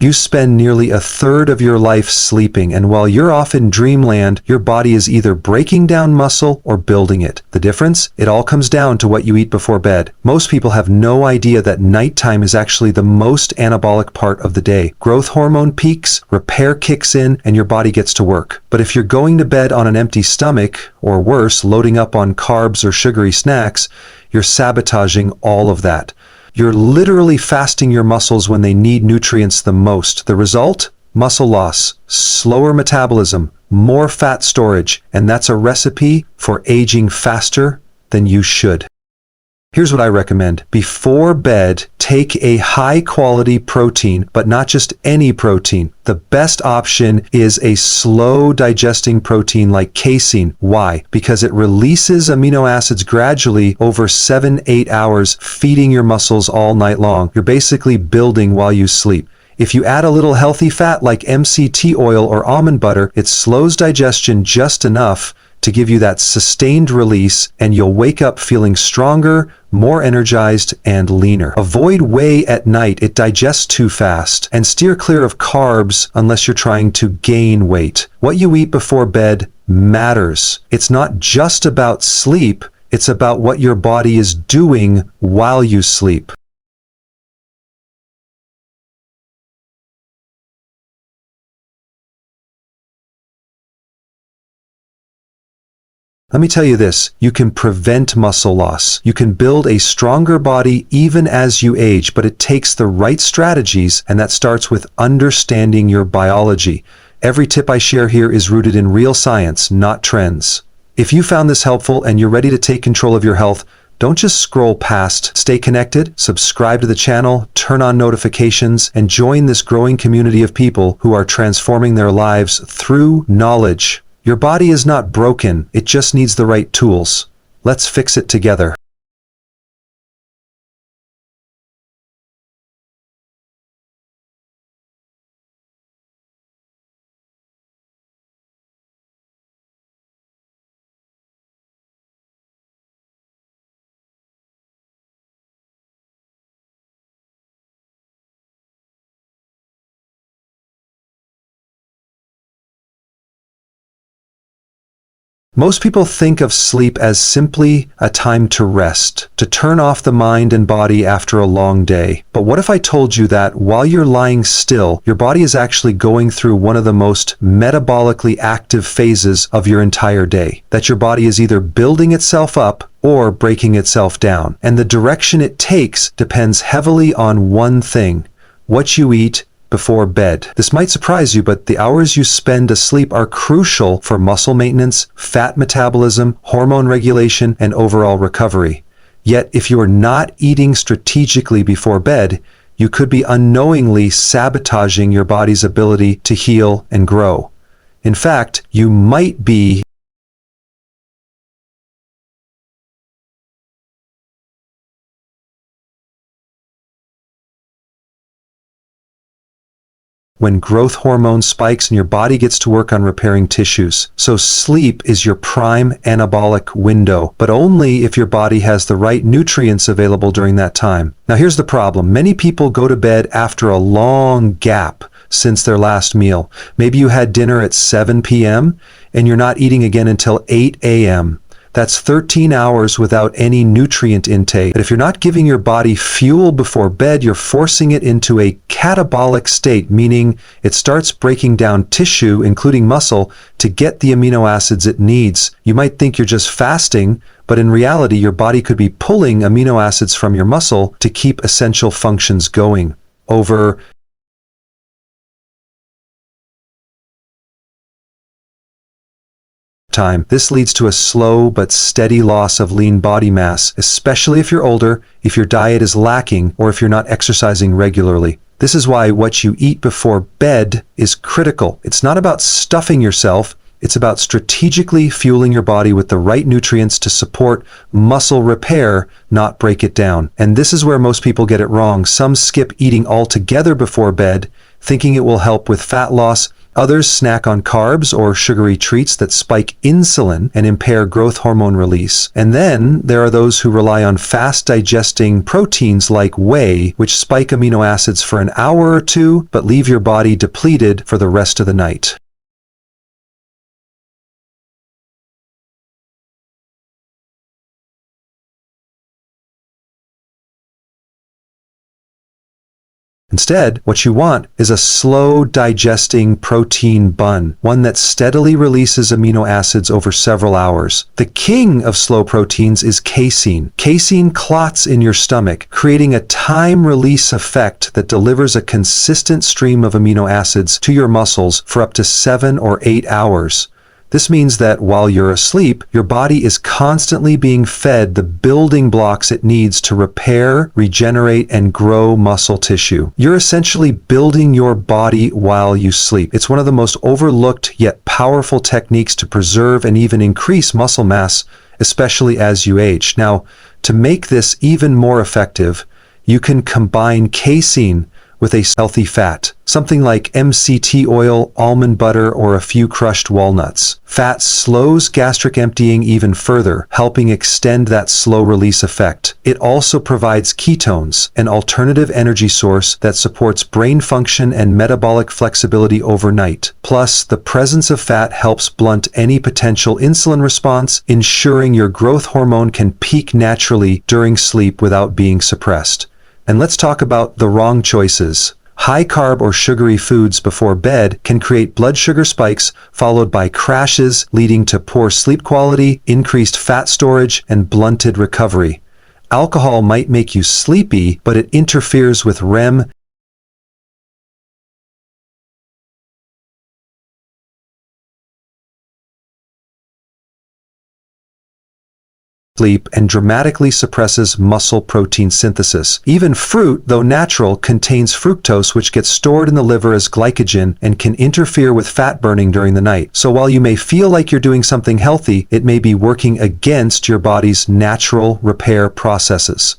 You spend nearly a third of your life sleeping, and while you're off in dreamland, your body is either breaking down muscle or building it. The difference? It all comes down to what you eat before bed. Most people have no idea that nighttime is actually the most anabolic part of the day. Growth hormone peaks, repair kicks in, and your body gets to work. But if you're going to bed on an empty stomach, or worse, loading up on carbs or sugary snacks, you're sabotaging all of that. You're literally fasting your muscles when they need nutrients the most. The result? Muscle loss, slower metabolism, more fat storage, and that's a recipe for aging faster than you should. Here's what I recommend. Before bed, take a high-quality protein, but not just any protein. The best option is a slow-digesting protein like casein. Why? Because it releases amino acids gradually over 7-8 hours, feeding your muscles all night long. You're basically building while you sleep. If you add a little healthy fat like MCT oil or almond butter, it slows digestion just enough to give you that sustained release, and you'll wake up feeling stronger, more energized, and leaner. Avoid whey at night. It digests too fast. And steer clear of carbs unless you're trying to gain weight. What you eat before bed matters. It's not just about sleep, it's about what your body is doing while you sleep. Let me tell you this, you can prevent muscle loss. You can build a stronger body even as you age, but it takes the right strategies, and that starts with understanding your biology. Every tip I share here is rooted in real science, not trends. If you found this helpful and you're ready to take control of your health, don't just scroll past. Stay connected, subscribe to the channel, turn on notifications, and join this growing community of people who are transforming their lives through knowledge. Your body is not broken, it just needs the right tools. Let's fix it together. Most people think of sleep as simply a time to rest, to turn off the mind and body after a long day. But what if I told you that while you're lying still, your body is actually going through one of the most metabolically active phases of your entire day? That your body is either building itself up or breaking itself down. And the direction it takes depends heavily on one thing: what you eat before bed. This might surprise you, but the hours you spend asleep are crucial for muscle maintenance, fat metabolism, hormone regulation, and overall recovery. Yet, if you are not eating strategically before bed, you could be unknowingly sabotaging your body's ability to heal and grow. In fact, you might be when growth hormone spikes and your body gets to work on repairing tissues. So sleep is your prime anabolic window, but only if your body has the right nutrients available during that time. Now here's the problem. Many people go to bed after a long gap since their last meal. Maybe you had dinner at 7 p.m. and you're not eating again until 8 a.m. That's 13 hours without any nutrient intake. But if you're not giving your body fuel before bed, you're forcing it into a catabolic state, meaning it starts breaking down tissue, including muscle, to get the amino acids it needs. You might think you're just fasting, but in reality, your body could be pulling amino acids from your muscle to keep essential functions going. Over time, this leads to a slow but steady loss of lean body mass, especially if you're older, if your diet is lacking, or if you're not exercising regularly. This is why what you eat before bed is critical. It's not about stuffing yourself, it's about strategically fueling your body with the right nutrients to support muscle repair, not break it down. And this is where most people get it wrong. Some skip eating altogether before bed, thinking it will help with fat loss. Others snack on carbs or sugary treats that spike insulin and impair growth hormone release. And then there are those who rely on fast-digesting proteins like whey, which spike amino acids for an hour or two, but leave your body depleted for the rest of the night. Instead, what you want is a slow-digesting protein bun, one that steadily releases amino acids over several hours. The king of slow proteins is casein. Casein clots in your stomach, creating a time-release effect that delivers a consistent stream of amino acids to your muscles for up to 7 or 8 hours. This means that while you're asleep, your body is constantly being fed the building blocks it needs to repair, regenerate, and grow muscle tissue. You're essentially building your body while you sleep. It's one of the most overlooked yet powerful techniques to preserve and even increase muscle mass, especially as you age. Now, to make this even more effective, you can combine casein with a healthy fat, something like MCT oil, almond butter, or a few crushed walnuts. Fat slows gastric emptying even further, helping extend that slow release effect. It also provides ketones, an alternative energy source that supports brain function and metabolic flexibility overnight. Plus, the presence of fat helps blunt any potential insulin response, ensuring your growth hormone can peak naturally during sleep without being suppressed. And let's talk about the wrong choices. High-carb or sugary foods before bed can create blood sugar spikes, followed by crashes, leading to poor sleep quality, increased fat storage, and blunted recovery. Alcohol might make you sleepy, but it interferes with REM sleep and dramatically suppresses muscle protein synthesis. Even fruit, though natural, contains fructose, which gets stored in the liver as glycogen and can interfere with fat burning during the night. So while you may feel like you're doing something healthy, it may be working against your body's natural repair processes.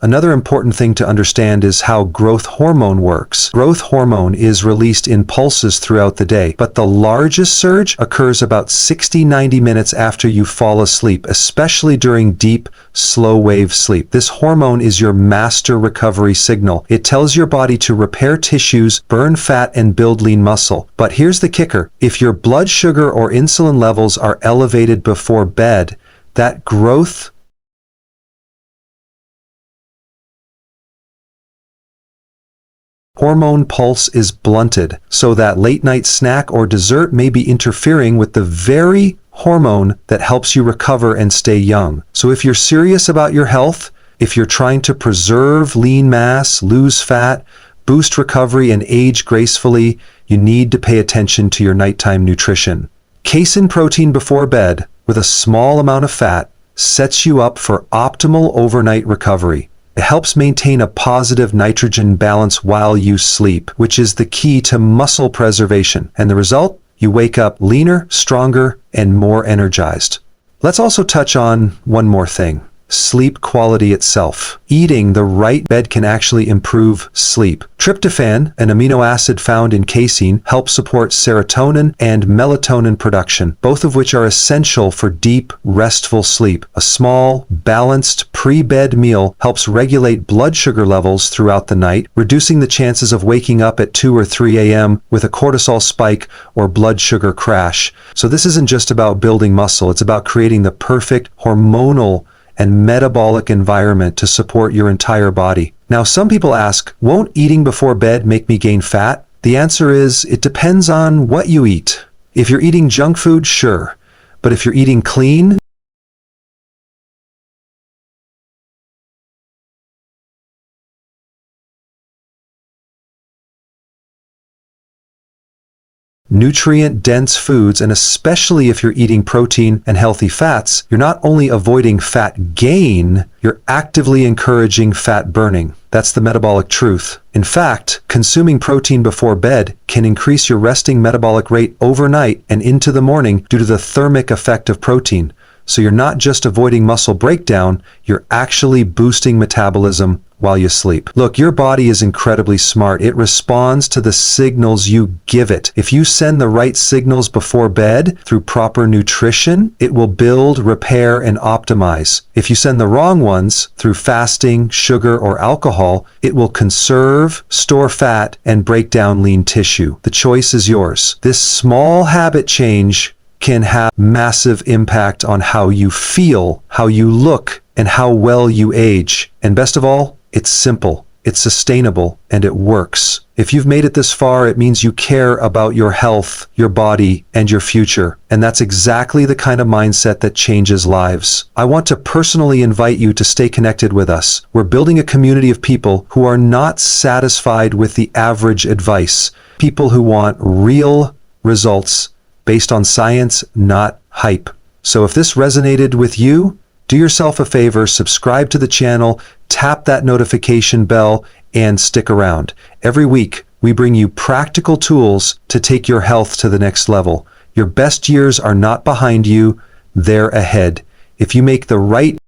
Another important thing to understand is how growth hormone works. Growth hormone is released in pulses throughout the day, but the largest surge occurs about 60-90 minutes after you fall asleep, especially during deep, slow-wave sleep. This hormone is your master recovery signal. It tells your body to repair tissues, burn fat, and build lean muscle. But here's the kicker. If your blood sugar or insulin levels are elevated before bed, that growth hormone pulse is blunted, so that late-night snack or dessert may be interfering with the very hormone that helps you recover and stay young. So if you're serious about your health, if you're trying to preserve lean mass, lose fat, boost recovery, and age gracefully, you need to pay attention to your nighttime nutrition. Casein protein before bed, with a small amount of fat, sets you up for optimal overnight recovery. It helps maintain a positive nitrogen balance while you sleep, which is the key to muscle preservation. And the result? You wake up leaner, stronger, and more energized. Let's also touch on one more thing. Sleep quality itself. Eating the right bed can actually improve sleep. Tryptophan, an amino acid found in casein, helps support serotonin and melatonin production, both of which are essential for deep, restful sleep. A small, balanced pre-bed meal helps regulate blood sugar levels throughout the night, reducing the chances of waking up at 2 or 3 a.m. with a cortisol spike or blood sugar crash. So this isn't just about building muscle, it's about creating the perfect hormonal and metabolic environment to support your entire body. Now, some people ask, won't eating before bed make me gain fat? The answer is, it depends on what you eat. If you're eating junk food, sure. But if you're eating clean, nutrient-dense foods, and especially if you're eating protein and healthy fats, you're not only avoiding fat gain, you're actively encouraging fat burning. That's the metabolic truth. In fact, consuming protein before bed can increase your resting metabolic rate overnight and into the morning due to the thermic effect of protein. So you're not just avoiding muscle breakdown, you're actually boosting metabolism while you sleep. Look, your body is incredibly smart. It responds to the signals you give it. If you send the right signals before bed through proper nutrition, it will build, repair, and optimize. If you send the wrong ones through fasting, sugar, or alcohol, it will conserve, store fat, and break down lean tissue. The choice is yours. This small habit change can have massive impact on how you feel, how you look, and how well you age. And best of all, it's simple, it's sustainable, and it works. If you've made it this far, it means you care about your health, your body, and your future. And that's exactly the kind of mindset that changes lives. I want to personally invite you to stay connected with us. We're building a community of people who are not satisfied with the average advice. People who want real results based on science, not hype. So if this resonated with you, do yourself a favor, subscribe to the channel, tap that notification bell, and stick around. Every week, we bring you practical tools to take your health to the next level. Your best years are not behind you, they're ahead. If you make the right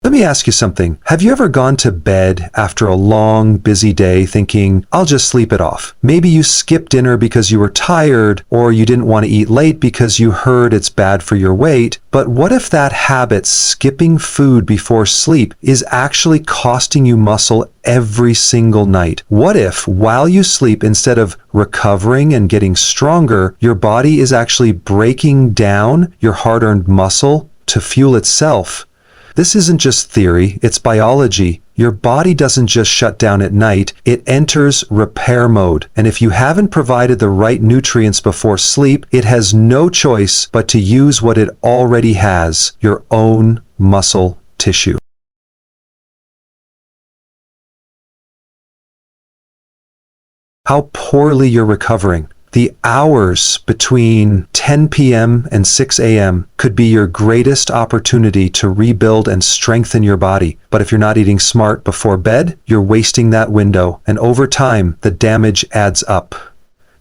Let me ask you something. Have you ever gone to bed after a long, busy day thinking, I'll just sleep it off? Maybe you skipped dinner because you were tired, or you didn't want to eat late because you heard it's bad for your weight. But what if that habit, skipping food before sleep, is actually costing you muscle every single night? What if, while you sleep, instead of recovering and getting stronger, your body is actually breaking down your hard-earned muscle to fuel itself? This isn't just theory, it's biology. Your body doesn't just shut down at night, it enters repair mode. And if you haven't provided the right nutrients before sleep, it has no choice but to use what it already has, your own muscle tissue. How poorly you're recovering. The hours between 10 p.m. and 6 a.m. could be your greatest opportunity to rebuild and strengthen your body. But if you're not eating smart before bed, you're wasting that window, and over time, the damage adds up.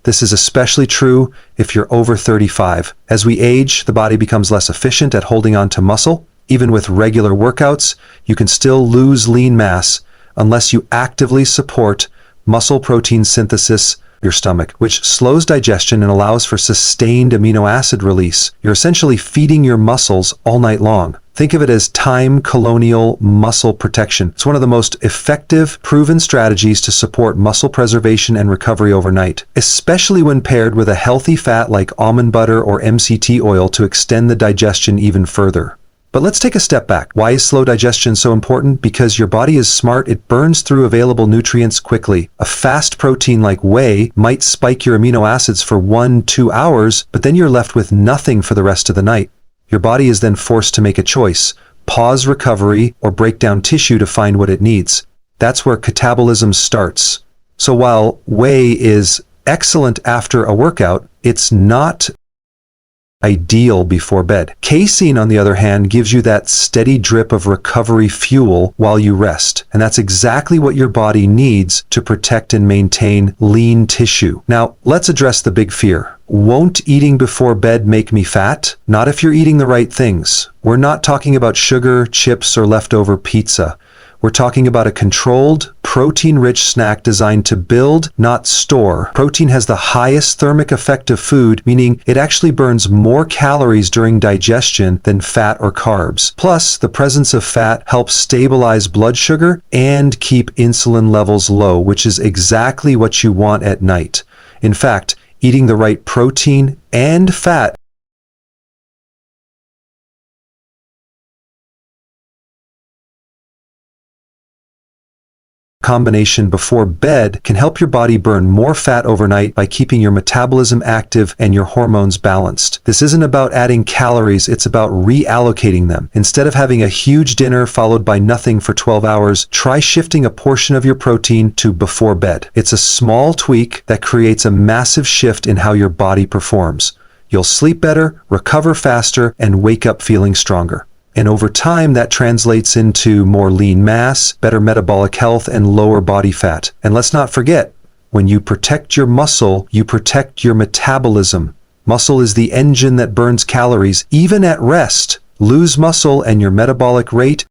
This is especially true if you're over 35. As we age, the body becomes less efficient at holding on to muscle. Even with regular workouts, you can still lose lean mass unless you actively support muscle protein synthesis your stomach, which slows digestion and allows for sustained amino acid release. You're essentially feeding your muscles all night long. Think of it as time colonial muscle protection. It's one of the most effective, proven strategies to support muscle preservation and recovery overnight, especially when paired with a healthy fat like almond butter or MCT oil to extend the digestion even further. But let's take a step back. Why is slow digestion so important? Because your body is smart, it burns through available nutrients quickly. A fast protein like whey might spike your amino acids for 1-2 hours, but then you're left with nothing for the rest of the night. Your body is then forced to make a choice, pause recovery or break down tissue to find what it needs. That's where catabolism starts. So while whey is excellent after a workout, it's not ideal before bed. Casein, on the other hand, gives you that steady drip of recovery fuel while you rest. And that's exactly what your body needs to protect and maintain lean tissue. Now, let's address the big fear. Won't eating before bed make me fat? Not if you're eating the right things. We're not talking about sugar, chips, or leftover pizza. We're talking about a controlled, protein-rich snack designed to build, not store. Protein has the highest thermic effect of food, meaning it actually burns more calories during digestion than fat or carbs. Plus, the presence of fat helps stabilize blood sugar and keep insulin levels low, which is exactly what you want at night. In fact, eating the right protein and fat combination before bed can help your body burn more fat overnight by keeping your metabolism active and your hormones balanced. This isn't about adding calories, it's about reallocating them. Instead of having a huge dinner followed by nothing for 12 hours, try shifting a portion of your protein to before bed. It's a small tweak that creates a massive shift in how your body performs. You'll sleep better, recover faster, and wake up feeling stronger. And over time, that translates into more lean mass, better metabolic health, and lower body fat. And let's not forget, when you protect your muscle, you protect your metabolism. Muscle is the engine that burns calories, even at rest, lose muscle and your metabolic rate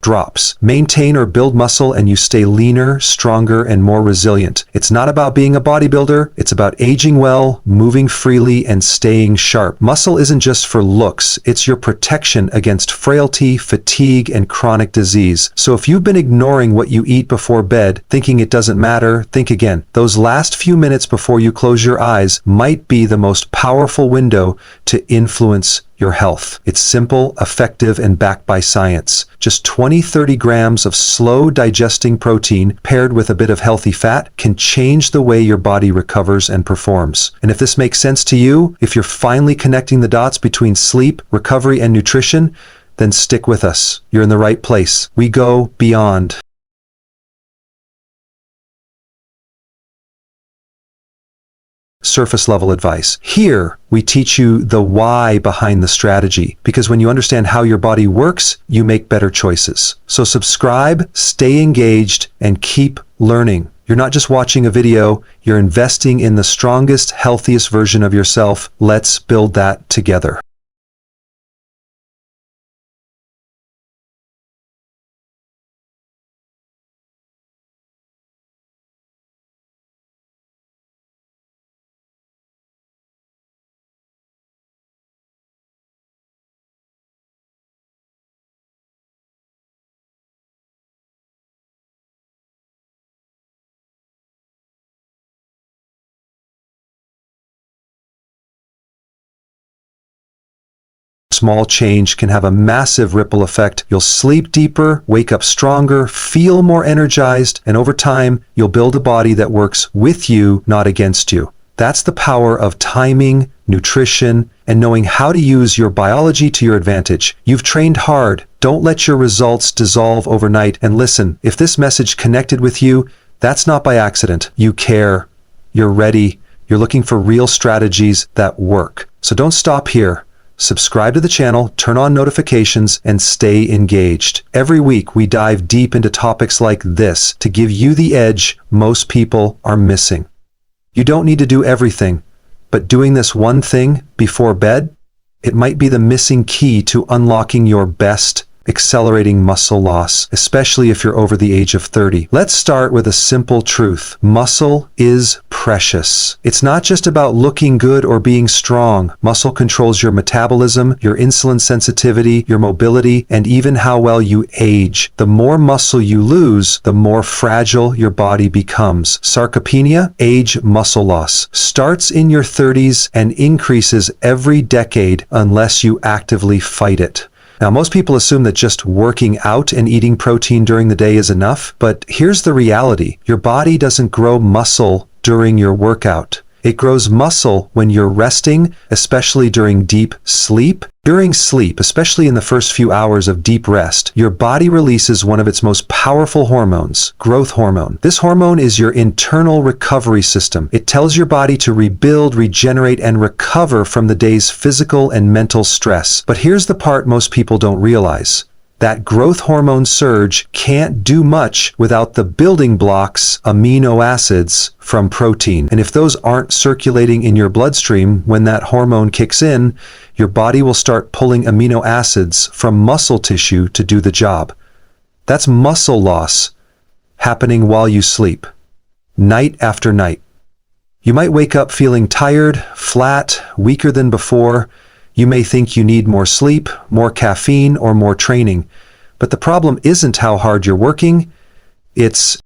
drops. Maintain or build muscle and you stay leaner, stronger, and more resilient. It's not about being a bodybuilder, it's about aging well, moving freely, and staying sharp. Muscle isn't just for looks, it's your protection against frailty, fatigue, and chronic disease. So if you've been ignoring what you eat before bed, thinking it doesn't matter, think again. Those last few minutes before you close your eyes might be the most powerful window to influence your health. It's simple, effective, and backed by science. Just 20-30 grams of slow digesting protein paired with a bit of healthy fat can change the way your body recovers and performs. And if this makes sense to you, if you're finally connecting the dots between sleep, recovery, and nutrition, then stick with us. You're in the right place. We go beyond surface level advice. Here, we teach you the why behind the strategy, because when you understand how your body works, you make better choices. So subscribe, stay engaged, and keep learning. You're not just watching a video, you're investing in the strongest, healthiest version of yourself. Let's build that together. Small change can have a massive ripple effect. You'll sleep deeper, wake up stronger, feel more energized, and over time, you'll build a body that works with you, not against you. That's the power of timing, nutrition, and knowing how to use your biology to your advantage. You've trained hard. Don't let your results dissolve overnight. And listen, if this message connected with you, that's not by accident. You care. You're ready. You're looking for real strategies that work. So don't stop here. Subscribe to the channel, turn on notifications, and stay engaged. Every week, we dive deep into topics like this to give you the edge most people are missing. You don't need to do everything, but doing this one thing before bed, it might be the missing key to unlocking your best, accelerating muscle loss, especially if you're over the age of 30. Let's start with a simple truth. Muscle is precious. It's not just about looking good or being strong. Muscle controls your metabolism, your insulin sensitivity, your mobility, and even how well you age. The more muscle you lose, the more fragile your body becomes. Sarcopenia, age muscle loss, starts in your 30s and increases every decade unless you actively fight it. Now, most people assume that just working out and eating protein during the day is enough, but here's the reality. Your body doesn't grow muscle during your workout. It grows muscle when you're resting, especially during deep sleep. During sleep, especially in the first few hours of deep rest, your body releases one of its most powerful hormones, growth hormone. This hormone is your internal recovery system. It tells your body to rebuild, regenerate, and recover from the day's physical and mental stress. But here's the part most people don't realize. That growth hormone surge can't do much without the building blocks, amino acids, from protein. And if those aren't circulating in your bloodstream when that hormone kicks in, your body will start pulling amino acids from muscle tissue to do the job. That's muscle loss happening while you sleep, night after night. You might wake up feeling tired, flat, weaker than before. You may think you need more sleep, more caffeine, or more training. But the problem isn't how hard you're working, it's